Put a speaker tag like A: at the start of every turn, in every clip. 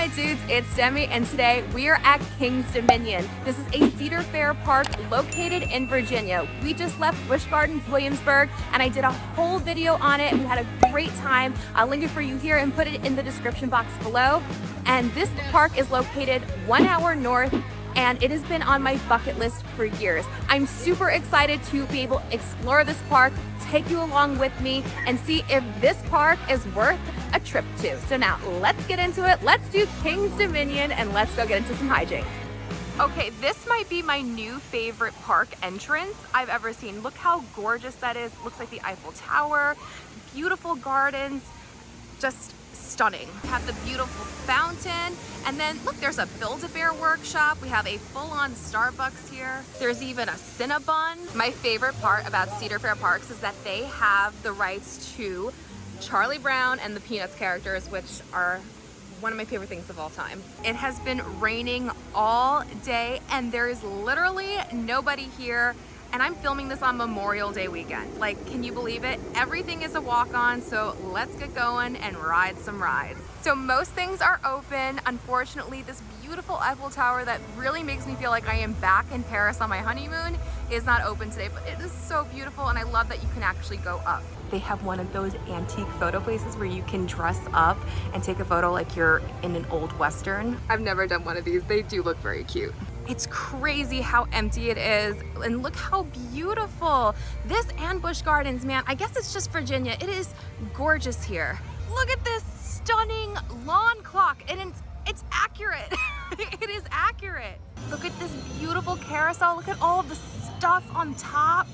A: Hi dudes, it's Demi, and today we are at King's Dominion. This is a Cedar Fair park located in Virginia. We just left Busch Gardens Williamsburg and I did a whole video on it. We had a great time. I'll link it for you here and put it in the description box below. And this park is located 1 hour north, and it has been on my bucket list for years. I'm super excited to be able to explore this park, take you along with me, and see if this park is worth a trip to. So now let's get into it. Let's do King's Dominion and let's go get into some hijinks. Okay, this might be my new favorite park entrance I've ever seen. Look how gorgeous that is. Looks like the Eiffel Tower, beautiful gardens, just stunning. We have the beautiful fountain, and then look, there's a Build-A-Bear workshop. We have a full-on Starbucks here. There's even a Cinnabon. My favorite part about Cedar Fair Parks is that they have the rights to Charlie Brown and the Peanuts characters, which are one of my favorite things of all time. It has been raining all day and there is literally nobody here, and I'm filming this on Memorial Day weekend. Like, can you believe it? Everything is a walk-on, so let's get going and ride some rides. So most things are open. Unfortunately, this beautiful Eiffel Tower that really makes me feel like I am back in Paris on my honeymoon is not open today, but it is so beautiful, and I love that you can actually go up. They have one of those antique photo places where you can dress up and take a photo like you're in an old Western. I've never done one of these. They do look very cute. It's crazy how empty it is, and look how beautiful. This and Busch Gardens, man, I guess it's just Virginia. It is gorgeous here. Look at this stunning lawn clock, and it's accurate. It is accurate. Look at this beautiful carousel. Look at all of the stuff on top.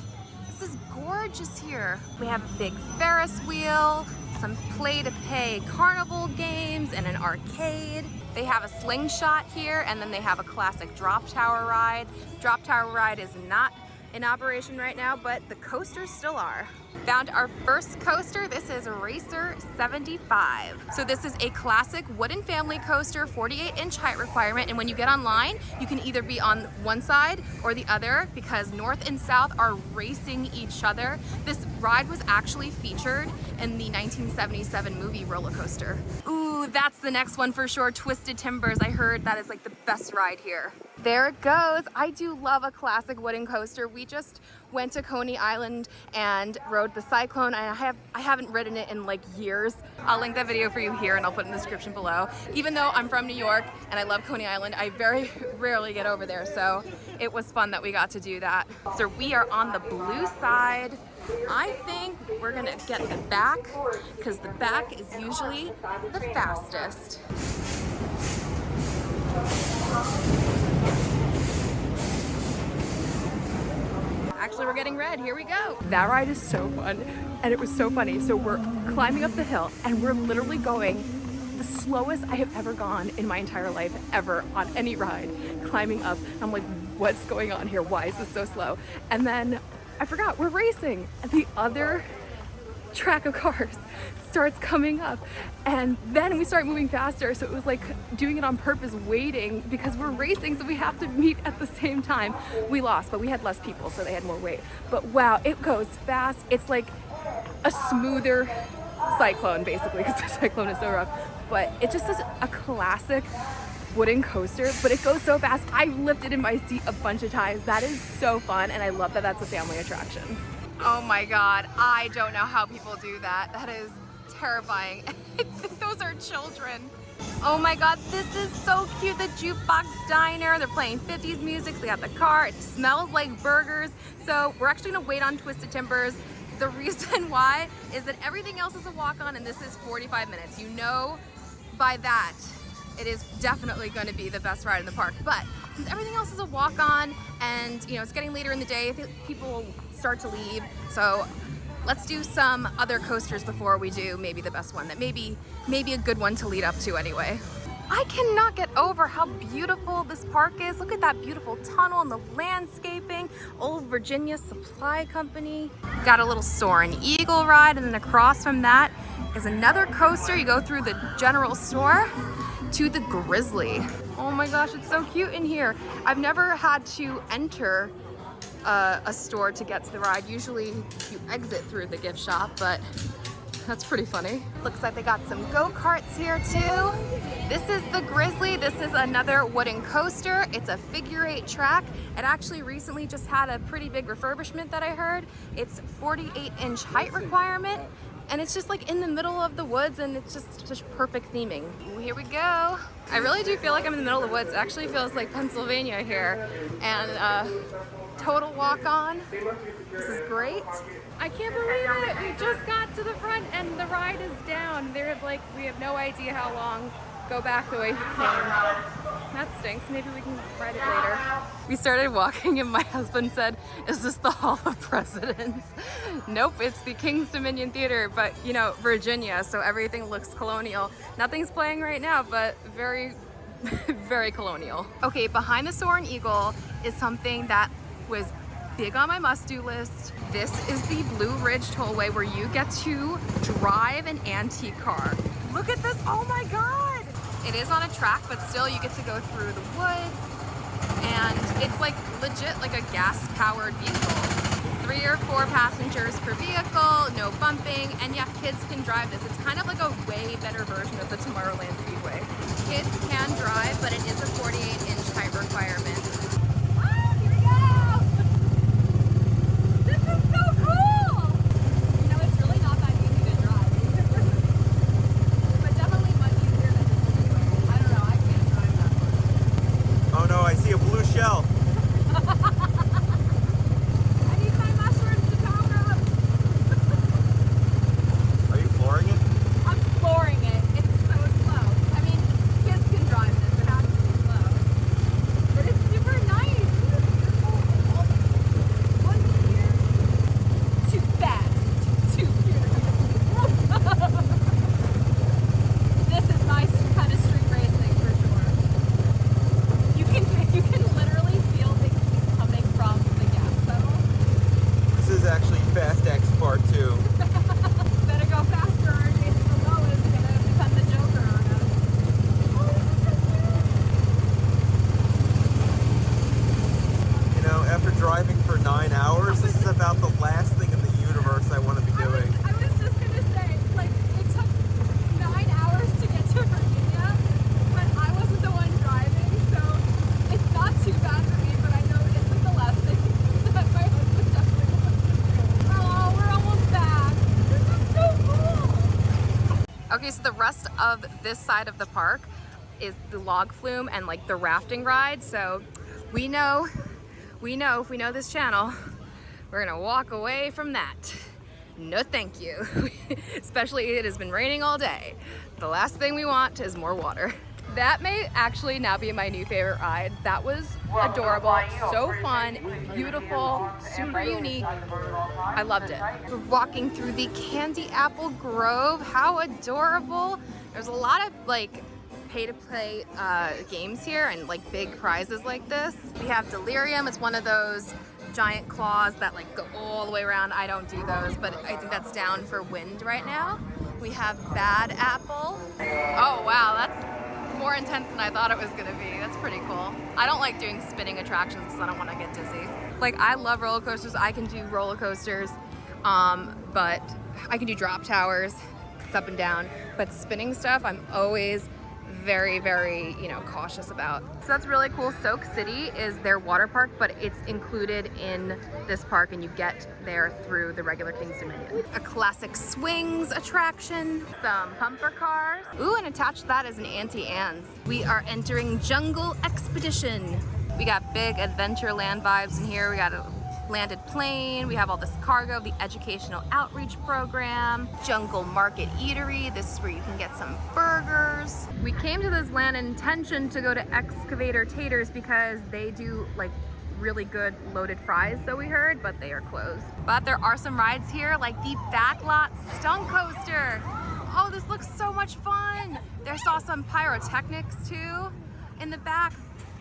A: This is gorgeous here. We have a big Ferris wheel, some play-to-pay carnival games, and an arcade. They have a slingshot here, and then they have a classic drop tower ride. Drop tower ride is not in operation right now, but the coasters still are. Found our first coaster. This is Racer 75. So this is a classic wooden family coaster, 48-inch height requirement, and when you get online, you can either be on one side or the other because north and south are racing each other. This ride was actually featured in the 1977 movie Roller Coaster. Ooh, that's the next one for sure, Twisted Timbers. I heard that is like the best ride here. There it goes. I do love a classic wooden coaster. We just went to Coney Island and rode the Cyclone, and I haven't ridden it in like years. I'll link that video for you here and I'll put it in the description below. Even though I'm from New York and I love Coney Island, I very rarely get over there, so it was fun that we got to do that. So we are on the blue side. I think we're gonna get the back because the back is usually the fastest. Actually, we're getting red. Here we go. That ride is so fun, and it was so funny. So we're climbing up the hill, and we're literally going the slowest I have ever gone in my entire life, ever, on any ride, climbing up. I'm like, what's going on here? Why is this so slow? And then I forgot, we're racing, and the other track of cars starts coming up, and then we start moving faster, so it was like doing it on purpose, waiting, because we're racing, so we have to meet at the same time. We lost, but we had less people, so they had more weight. But wow, it goes fast. It's like a smoother Cyclone, basically, because the Cyclone is so rough, but it just is a classic wooden coaster, but it goes so fast. I've lifted in my seat a bunch of times. That is so fun, and I love that that's a family attraction. Oh my God, I don't know how people do that. That is terrifying. Those are children. Oh my God, this is so cute. The jukebox diner, they're playing 50s music. They got the car, it smells like burgers. So we're actually gonna wait on Twisted Timbers. The reason why is that everything else is a walk-on and this is 45 minutes. You know by that, it is definitely gonna be the best ride in the park. But since everything else is a walk-on and you know it's getting later in the day, I think people will start to leave. So let's do some other coasters before we do maybe the best one that maybe a good one to lead up to anyway. I cannot get over how beautiful this park is. Look at that beautiful tunnel and the landscaping. Old Virginia Supply Company. Got a little Soaring Eagle ride, and then across from that is another coaster. You go through the general store to the Grizzly. Oh my gosh, it's so cute in here. I've never had to enter a store to get to the ride. Usually you exit through the gift shop, but That's pretty funny. Looks like they got some go-karts here too. This is the Grizzly. This is another wooden coaster. It's a figure-8 track. It actually recently just had a pretty big refurbishment that I heard. It's 48-inch height requirement. And it's just like in the middle of the woods, and it's just such perfect theming. Ooh, here we go. I really do feel like I'm in the middle of the woods. It actually feels like Pennsylvania here. And total walk on. This is great. I can't believe it. We just got to the front and the ride is down. They're like, we have no idea how long. Go back the way you came. That stinks. Maybe we can ride it later. We started walking and my husband said, is this the Hall of Presidents? Nope, it's the King's Dominion Theater, but you know, Virginia, so everything looks colonial. Nothing's playing right now, but very, very colonial. Okay, behind the Soaring Eagle is something that was big on my must-do list. This is the Blue Ridge Tollway where you get to drive an antique car. Look at this, oh my God. It is on a track, but still you get to go through the woods, and it's like legit like a gas-powered vehicle. 3 or 4 passengers per vehicle, no bumping, and yeah, kids can drive this. It's kind of like a way better version of the Tomorrowland Speedway. Kids can drive, but it is a 48-inch height requirement. Oh, here we go! This is so cool! You know, it's really not that easy to drive. But definitely much easier than the Speedway. I don't know, I can't drive that much.
B: Oh no, I see a blue shell.
A: I need my mushrooms to powder up.
B: Are you flooring it?
A: I'm flooring it. It's so slow. I mean, kids can drive this. It has to be slow. But it's super nice. It's beautiful. One here. Too fast. Too beautiful. This is my kind of street racing for sure. You can literally feel the heat coming from the gas pedal.
B: This is actually Fast X Part 2.
A: Better go faster or Jason Momoa is gonna become the Joker on us. Oh, this is so cute.
B: You know, after driving for 9 hours, this is about the last thing in the universe I want to be doing.
A: I was just gonna say, like, it took 9 hours to get to Virginia, but I wasn't the one driving, so it's not too bad for me, but I know it's like the last thing that my husband definitely wants to do. Oh, we're almost back. This is so cool. Okay, so the rest of this side of the park is the log flume and like the rafting ride. So we know if we know this channel, we're gonna walk away from that. No thank you. Especially it has been raining all day. The last thing we want is more water. That may actually now be my new favorite ride. That was adorable, so fun, beautiful, super unique. I loved it. We're walking through the Candy Apple Grove. How adorable. There's a lot of like pay-to-play games here and like big prizes like this. We have Delirium. It's one of those giant claws that like go all the way around. I don't do those, but I think that's down for wind right now. We have Bad Apple. Oh wow, that's more intense than I thought it was gonna be. That's pretty cool. I don't like doing spinning attractions because I don't want to get dizzy. Like, I love roller coasters. I can do roller coasters, but I can do drop towers. It's up and down. But spinning stuff, I'm always very, very, you know, cautious about. So that's really cool. Soak City is their water park, but it's included in this park and you get there through the regular King's Dominion. A classic swings attraction, some bumper cars. Ooh, and attached to that is an Auntie Anne's. We are entering Jungle Expedition. We got big Adventureland vibes in here. We got a landed plane. We have all this cargo, the educational outreach program, Jungle Market Eatery. This is where you can get some burgers. We came to this land in intention to go to Excavator Taters because they do like really good loaded fries, so we heard, but they are closed. But there are some rides here, like the Backlot Stunt Coaster. Oh, this looks so much fun. There's also some pyrotechnics too in the back.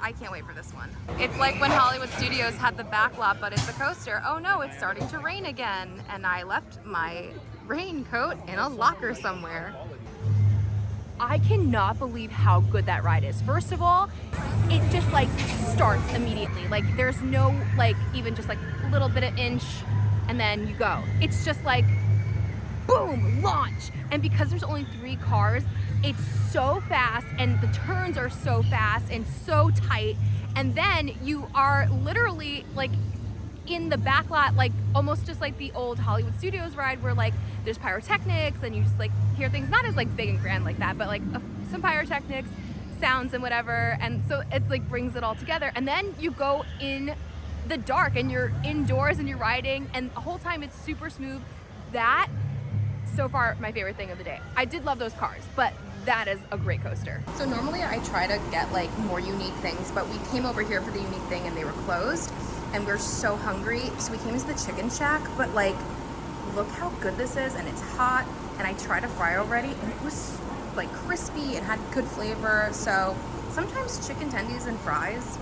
A: I can't wait for this one. It's like when Hollywood Studios had the backlot, but it's a coaster. Oh no, it's starting to rain again. And I left my raincoat in a locker somewhere. I cannot believe how good that ride is. First of all, it just like starts immediately. Like there's no like even just like a little bit of inch and then you go. It's just like boom, launch. And because there's only 3 cars, it's so fast and the turns are so fast and so tight. And then you are literally like in the back lot, like almost just like the old Hollywood Studios ride where like there's pyrotechnics and you just like hear things, not as like big and grand like that, but like some pyrotechnics, sounds and whatever. And so it's like brings it all together. And then you go in the dark and you're indoors and you're riding and the whole time it's super smooth. That, so far, my favorite thing of the day. I did love those cars, but that is a great coaster. So normally I try to get like more unique things, but we came over here for the unique thing and they were closed and we're so hungry. So we came to the Chicken Shack, but like, look how good this is and it's hot. And I tried a fry already and it was like crispy and had good flavor. So sometimes chicken tendies and fries,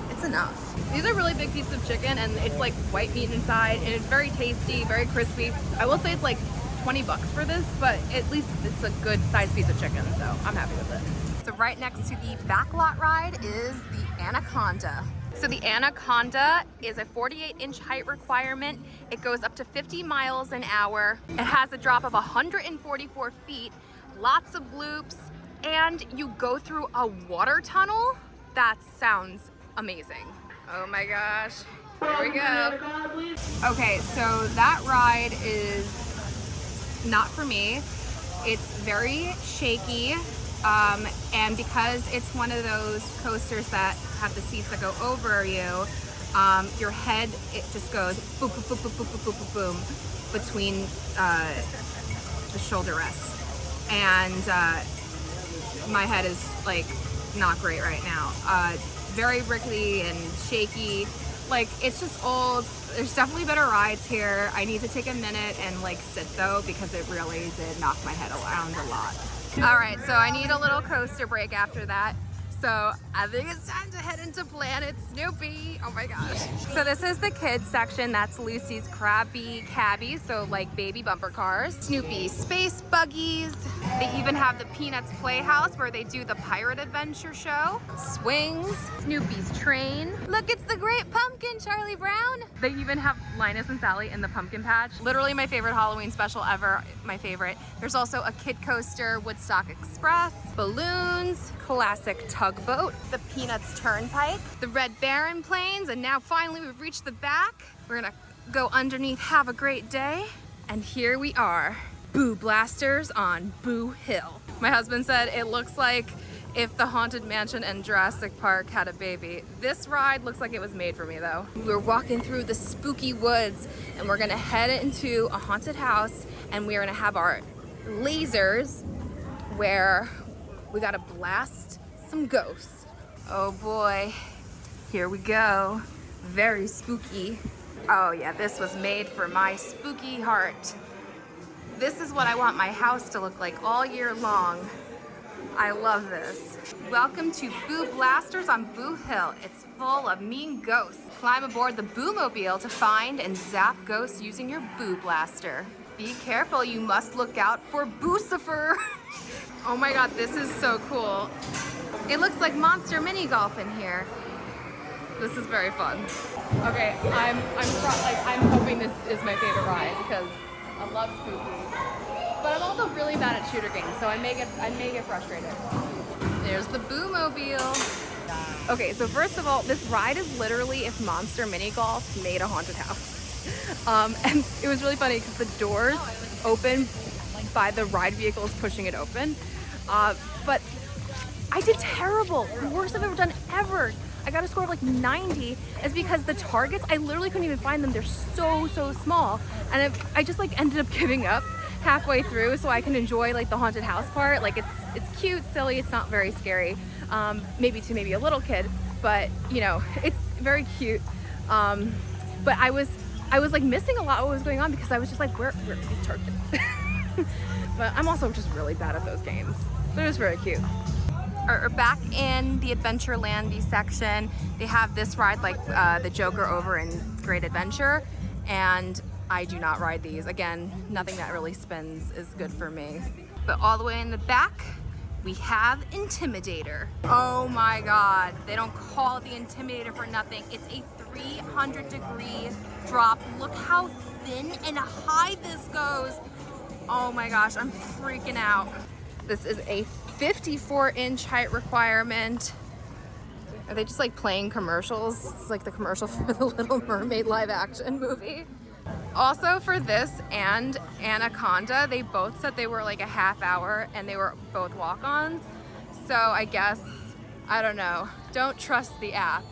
A: it's enough. These are really big pieces of chicken and it's like white meat inside and it's very tasty, very crispy. I will say it's like $20 for this, but at least it's a good sized piece of chicken, so I'm happy with it. So right next to the backlot ride is the Anaconda. So the Anaconda is a 48-inch height requirement. It goes up to 50 miles an hour. It has a drop of 144 feet, lots of loops, and you go through a water tunnel. That sounds amazing. Oh my gosh, here we go. Okay, so that ride is not for me. It's very shaky, and because it's one of those coasters that have the seats that go over you, your head, it just goes boom, boom, boom, boom, boom, boom, boom, boom between the shoulder rests, and my head is like not great right now. Very rickety and shaky. Like, it's just old. There's definitely better rides here. I need to take a minute and like sit though, because it really did knock my head around a lot. All right, so I need a little coaster break after that. So I think it's time to head into Planet Snoopy. Oh my gosh. So this is the kids section. That's Lucy's Krabby Cabby, so like baby bumper cars. Snoopy space buggies. They even have the Peanuts Playhouse where they do the pirate adventure show. Swings. Snoopy's train. Look, it's the Great Pumpkin, Charlie Brown. They even have Linus and Sally in the pumpkin patch. Literally my favorite Halloween special ever. My favorite. There's also a kid coaster, Woodstock Express, balloons, classic tugboat, the Peanuts Turnpike, the Red Baron planes, and now finally we've reached the back. We're gonna go underneath Have a Great Day, and here we are. Boo Blasters on Boo Hill. My husband said it looks like if the Haunted Mansion and Jurassic Park had a baby. This ride looks like it was made for me though. We're walking through the spooky woods and we're gonna head into a haunted house and we're gonna have our lasers where we gotta blast some ghosts. Oh boy, here we go. Very spooky. Oh yeah, this was made for my spooky heart. This is what I want my house to look like all year long. I love this. Welcome to Boo Blasters on Boo Hill. It's full of mean ghosts. Climb aboard the Boo-mobile to find and zap ghosts using your Boo Blaster. Be careful, you must look out for Boocifer. Oh my god, this is so cool. It looks like Monster Mini Golf in here. This is very fun. Okay, I'm hoping this is my favorite ride because I love spooky. But I'm also really bad at shooter games, so I may get frustrated. There's the Boo-mobile. Okay, so first of all, this ride is literally if Monster Mini Golf made a haunted house. And it was really funny because the doors open by the ride vehicles pushing it open. But I did terrible. The worst I've ever done ever. I got a score of like 90. It's because the targets, I literally couldn't even find them. They're so small. And I just like ended up giving up halfway through so I can enjoy like the haunted house part. Like it's cute, silly, it's not very scary. Maybe a little kid, but you know, it's very cute. But I was like missing a lot of what was going on because I was just like, where are these targets? But I'm also just really bad at those games. They're just very cute. Or back in the Adventurelandy section, they have this ride like the Joker over in Great Adventure, and I do not ride these. Again, nothing that really spins is good for me. But all the way in the back, we have Intimidator. Oh my god, they don't call it the Intimidator for nothing. It's a 300-degree drop. Look how thin and high this goes. Oh my gosh, I'm freaking out. This is a 54-inch height requirement. Are they just like playing commercials? It's like the commercial for the Little Mermaid live action movie. Also for this and Anaconda, they both said they were like a half hour and they were both walk-ons. So I guess, I don't know, don't trust the app.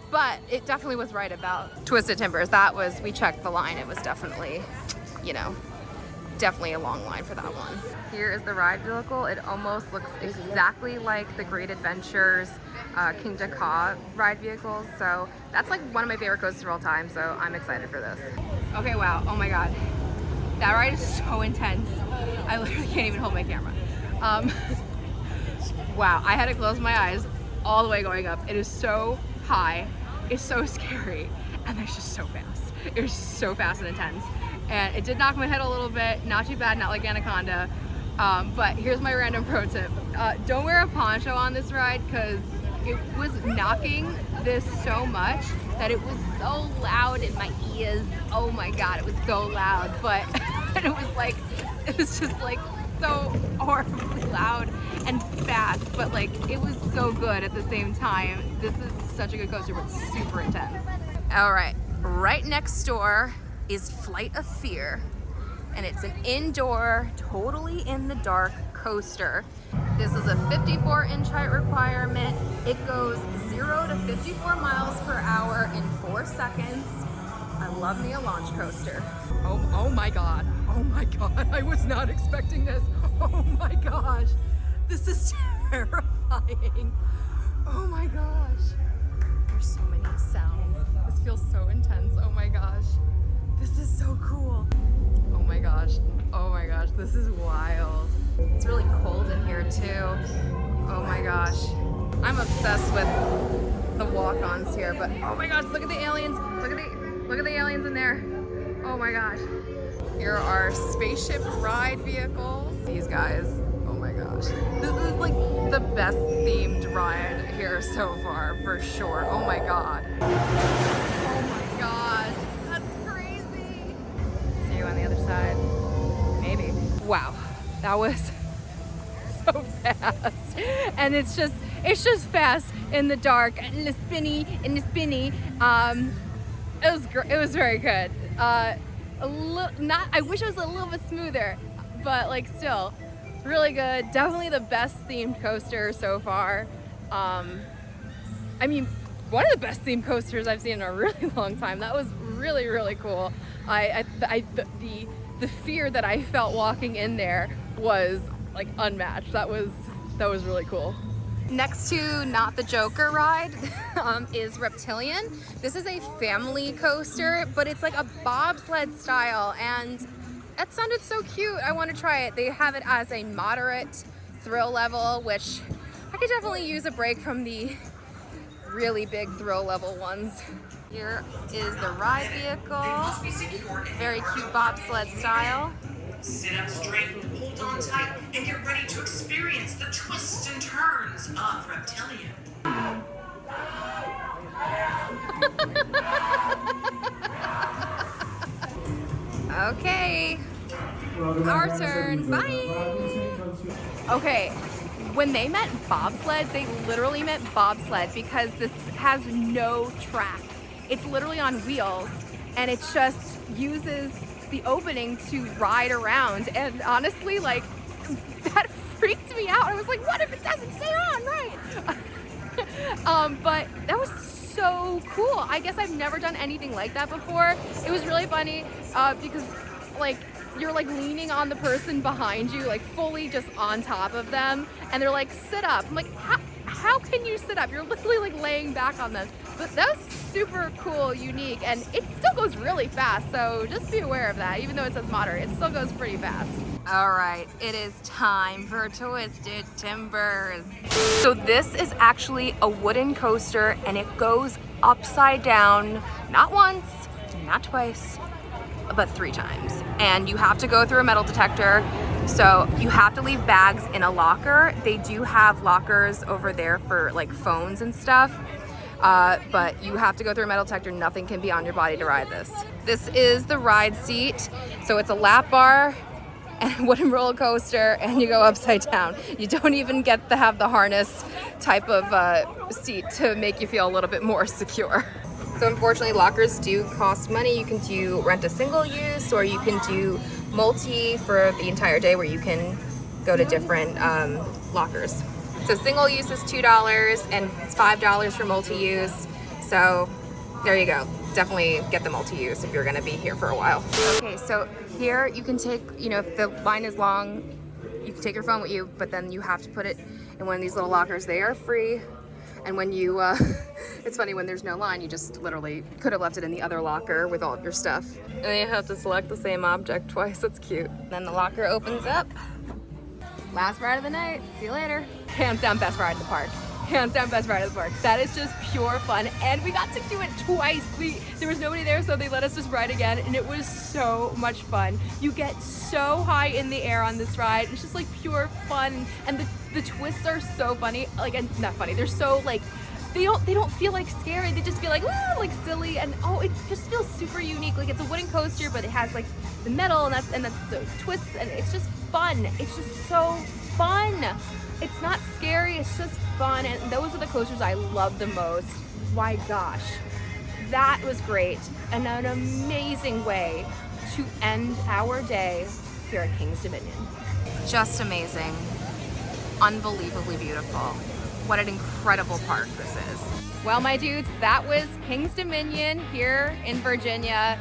A: But it definitely was right about Twisted Timbers. That was, we checked the line. It was definitely, you know, definitely a long line for that one. Here is the ride vehicle. It almost looks exactly like the Great Adventures King Ka ride vehicles. So that's like one of my favorite coasters of all time. So I'm excited for this. Okay, wow, oh my God. That ride is so intense. I literally can't even hold my camera. Wow, I had to close my eyes all the way going up. It is so high. It's so scary, and it's just so fast. It was so fast and intense, and it did knock my head a little bit. Not too bad, not like Anaconda. But here's my random pro tip: don't wear a poncho on this ride because it was knocking this so much that it was so loud in my ears. Oh my God, it was so loud. But it was just like so horribly loud and fast, but like it was so good at the same time. This is such a good coaster, but super intense. All right, right next door is Flight of Fear, and it's an indoor, totally in the dark coaster. This is a 54-inch height requirement. It goes 0 to 54 miles per hour in 4 seconds. I love me a launch coaster. Oh my God. Oh my God. I was not expecting this. Oh my gosh. This is terrifying. Oh my gosh. There's so many sounds. This feels so intense. Oh my gosh. This is so cool. Oh my gosh. Oh my gosh. This is wild. It's really cold in here too. Oh my gosh. I'm obsessed with the walk-ons here, but oh my gosh, look at the aliens. Look at the aliens in there. Oh my gosh. Here are spaceship ride vehicles. These guys, oh my gosh. This is like the best themed ride here so far, for sure. Oh my God. Oh my gosh, that's crazy. See you on the other side, maybe. Wow, that was so fast. And it's just fast in the dark and the spinny. It was very good. I wish it was a little bit smoother, but like still really good. Definitely the best themed coaster so far. I mean, one of the best themed coasters I've seen in a really long time. That was really, really cool. The fear that I felt walking in there was like unmatched. That was really cool. Next to Not the Joker ride is Reptilian. This is a family coaster, but it's like a bobsled style, and that sounded so cute. I want to try it. They have it as a moderate thrill level, which I could definitely use a break from the really big thrill level ones. Here is the ride vehicle. Very cute bobsled style.
C: Sit up straight, hold on tight, and get ready to experience the twists and turns of Reptilian.
A: Okay, our turn, bye. Okay, when they meant bobsled, they literally meant bobsled because this has no track. It's literally on wheels, and it just uses the opening to ride around, and honestly, like, that freaked me out. I was like, what if it doesn't stay on right? But that was so cool. I guess I've never done anything like that before. It was really funny because like you're like leaning on the person behind you, like fully just on top of them, and they're like, sit up. I'm like, how can you sit up? You're literally like laying back on them. But that was super cool, unique, and it still goes really fast, so just be aware of that. Even though it says moderate, it still goes pretty fast. All right, it is time for Twisted Timbers. So this is actually a wooden coaster, and it goes upside down, not once, not twice, but 3 times. And you have to go through a metal detector, so you have to leave bags in a locker. They do have lockers over there for like phones and stuff. But you have to go through a metal detector. Nothing can be on your body to ride this. This is the ride seat. So it's a lap bar and wooden roller coaster, and you go upside down. You don't even get to have the harness type of seat to make you feel a little bit more secure. So unfortunately, lockers do cost money. You can rent a single use, or you can do multi for the entire day, where you can go to different lockers. So single use is $2 and it's $5 for multi-use. So there you go. Definitely get the multi-use if you're gonna be here for a while. Okay, so here you can take, if the line is long, you can take your phone with you, but then you have to put it in one of these little lockers. They are free. And when you, it's funny, when there's no line, you just literally could have left it in the other locker with all of your stuff. And then you have to select the same object twice. That's cute. Then the locker opens up. Last ride of the night. See you later. Hands down, best ride in the park. Hands down, best ride in the park. That is just pure fun. And we got to do it twice. There was nobody there, so they let us just ride again. And it was so much fun. You get so high in the air on this ride. It's just like pure fun. And the twists are so funny. Like, and not funny. They're so like, they don't feel like scary. They just feel like, like silly. And oh, it just feels super unique. Like, it's a wooden coaster, but it has like the metal and that's the twists, and it's just fun. It's just so fun. It's not scary, it's just fun, and those are the coasters I love the most. My gosh, that was great, and an amazing way to end our day here at Kings Dominion. Just amazing, unbelievably beautiful. What an incredible park this is. Well, my dudes, that was Kings Dominion here in Virginia.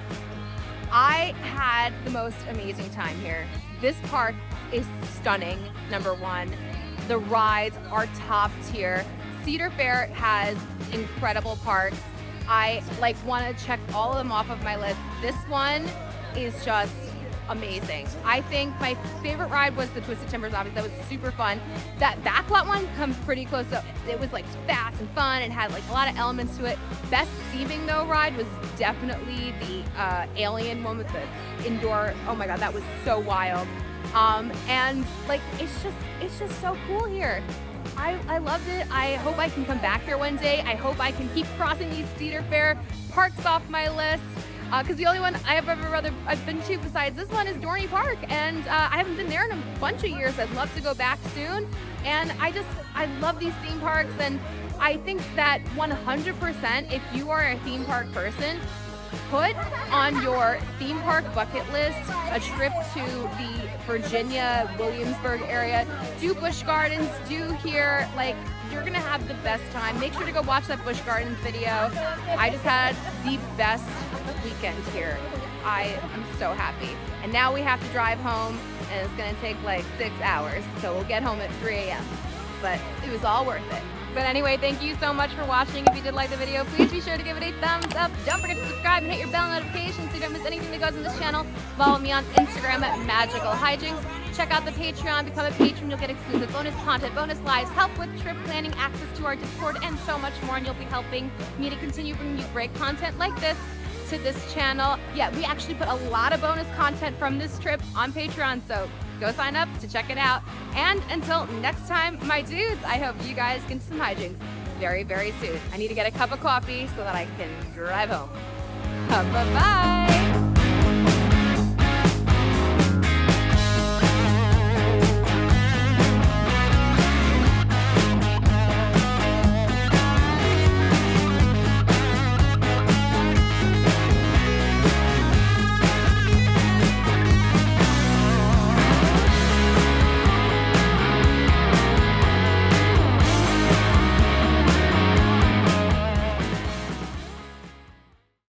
A: I had the most amazing time here. This park is stunning, number one. The rides are top tier. Cedar Fair has incredible parks. I want to check all of them off of my list. This one is just amazing. I think my favorite ride was the Twisted Timbers, obviously. That was super fun. That backlot one comes pretty close. So it was like fast and fun and had like a lot of elements to it. Best theming though ride was definitely the alien one with the indoor. Oh my God, that was so wild. And like, it's just so cool here. I loved it. I hope I can come back here one day. I hope I can keep crossing these Cedar Fair parks off my list. Because the only one I've been to besides this one is Dorney Park, and I haven't been there in a bunch of years. I'd love to go back soon. And I love these theme parks, and I think that 100% if you are a theme park person, put on your theme park bucket list a trip to the Virginia, Williamsburg area. Do Busch Gardens, do here, like, you're gonna have the best time. Make sure to go watch that Busch Gardens video. I just had the best weekend here. I am so happy. And now we have to drive home, and it's gonna take like 6 hours. So we'll get home at 3 a.m. But it was all worth it. But anyway, thank you so much for watching. If you did like the video, please be sure to give it a thumbs up. Don't forget to subscribe and hit your bell notification so you don't miss anything that goes on this channel. Follow me on Instagram at Magical Hijinx. Check out the Patreon, become a patron. You'll get exclusive bonus content, bonus lives, help with trip planning, access to our Discord, and so much more. And you'll be helping me to continue bringing you great content like this to this channel. Yeah, we actually put a lot of bonus content from this trip on Patreon, so go sign up to check it out. And until next time, my dudes, I hope you guys get some hijinks very, very soon. I need to get a cup of coffee so that I can drive home. Bye-bye.